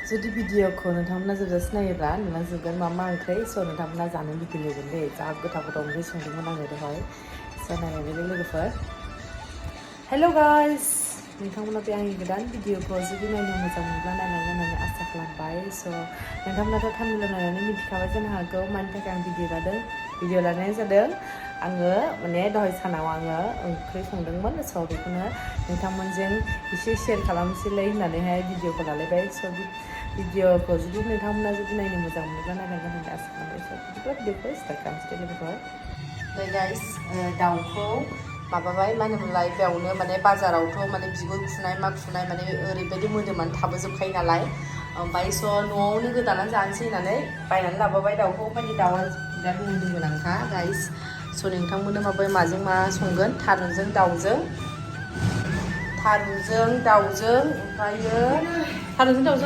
जुदि भिडिअखौ नोंथांमोना जोबजासे नायोब्ला नुलांजोबगोन मा ओंख्रि स' नोंथांमोना जानो लुगैगोन दे जा गोथाव ओंख्रि संदोंमोन आङो दहाय स' नायनानै लोगोफोर हेल' गाइस नोंथांमोना बे आंनि गोदान भिडिअखौ जुदि नायनो मोजां मोनब्ला नायलांगोन होननानै आसा खालामबाय स' नोंथांमोनाथ' थामिल नायनानै मिथिखाबाय जानो हागौ मानि थाखाय आं भिडिअ लानाया जादों आङो माने दहाय सानाव आङो ओंख्रि संदोंमोन स' बेखौनो नोंथांमोनजों एसे शेयार खालामनोसैलाय होननानैहाय भिडिअखौ लालायबाय स' भिडिअखौ जुदि नोंथांमोना जुदि नायनो मोजां मोनोब्ला नायलांगोन होननानै आसा खालामबाय स' बिदिब्ला भिडिअखौ स्टार्ट खालामनोसै लोगोफोर ओमफ्राय गाइस दाउखौ माबाबाय मा होनोमोनलाय बेयावनो माने बाजारावथ' माने बिगुर खुनाय मा खुनाय माने ओरैबायदि मोदोमानो थाबोजोबखायो नालाय ओमफ्राय स' न'आवनो गोदानानै जानोसै होननानै बायनानै लाबोबाय दाउखौ माने दाउआ बिराद मोदोम गोनांखा गाइस स' नोंथांमोननो माबाय माजों मा संगोन थारुनजों दाउजों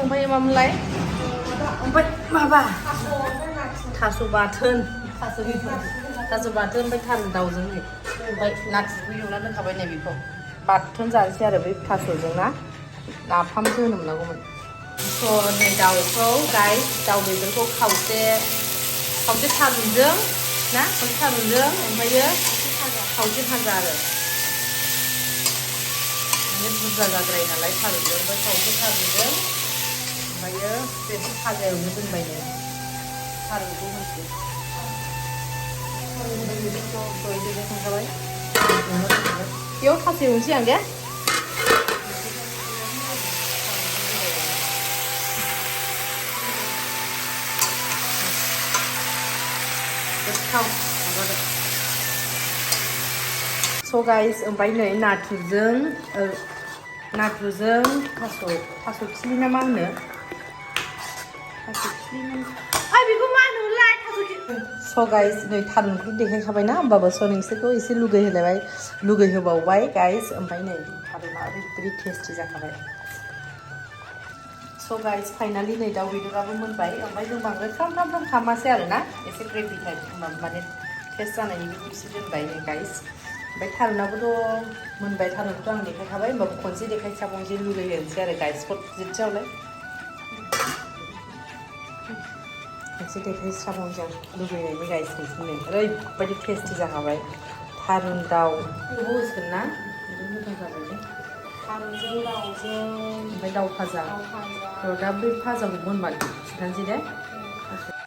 ओमफ्राय मामोनलाय ओमफ्राय माबा थास' बाथोन ओमफ्राय थारुन दाउजों ओमफ्राय नाथुरबो एवना दोनखाबाय नै बेखौ बाथोन जानोसै आरो बै थास'जों ना नाफामसो होनो मोननांगौमोन स' नै दाउखौ गाइस दाउ बेदरखौ खावसे थारुनजों ना खावसे थारुनजों ओमफ्रायो खावसे भाजा आरो माने बुरजा जाद्रायो नालाय थारुनजों ओमफ्राय खावसे थारुनजों ओमफ्रायो बे भाजा एवनो दोनबाय नै थारुनखौ होनसै संखाबाय बेयाव थास एवनोसै आं दे गोथाव माबादो स' गाइस ओमफ्राय नै नाथुरजों थास' खिलि ना मा होनो बेखौ मा होनोमोनलाय स' गाइस नै थारुनखौ देखायखाबायना होमबाबो स' नोंसोरखौ एसे लुगैहोबावबाय गाइस ओमफ्राय नै थारुना ओरैबायदि टेस्टि जाखाबाय स' गाइस फाइनालि नै दाउ बेदराबो मोनबाय ओमफ्राय जों बांद्राय फ्राम खालामासै आरोना एसे ग्रेभि टाइप होमबाबो माने टेस्ट जानायनि बेखौ एसे दोनबाय नै गाइस ओमफ्राय थारुनाबोथ' मोनबाय थारुनखौथ' आं देखायखाबाय होमबाबो खनसे देखायसाबावनोसै लुगैहोनोसै आरो गाइसखौ जिदसेयावलाय खनसे देखायस्राबावनोसै आं लुगैनायनि गाइस नोंसोरनो ओरैबायदि टेस्टि जाखाबाय थारुन दाउ बेखौबो होसिगोन ना मोजां जाबाय दे थारुनजों दाउजों ओमफ्राय दाउ भाजा दा बै भाजाखौ मोनबा खिन्थानोसै दे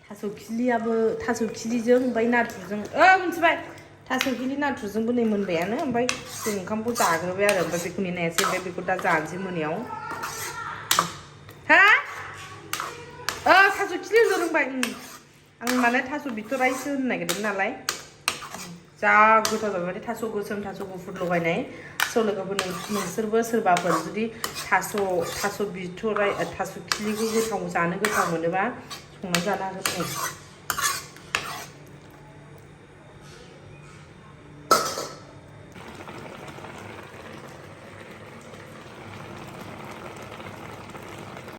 थास' खिलिजों ओमफ्राय नाथुरजों मिथिबाय थास' खिलि नाथुरजोंबो नै मोनबायानो ओमफ्राय जों ओंखामखौ जाग्रोबाय आरो ओमफ्राय बेखौ नेनायासै ओमफ्राय बेखौ दा जानोसै मोनायाव थास' खिलि होनो रोंबाय आं माने थास' बिथ'राइसो होनो नागिरदोंमोन नालाय जा गोथाव जाबाय माने थास' गोसोम थास' गुफुर लगायनाय स' लोगोफोर नोंसोरबो सोरबाफोर जुदि थास' खिलिखौ जानो गोथाव मोनोबा संनानै जानो हागोन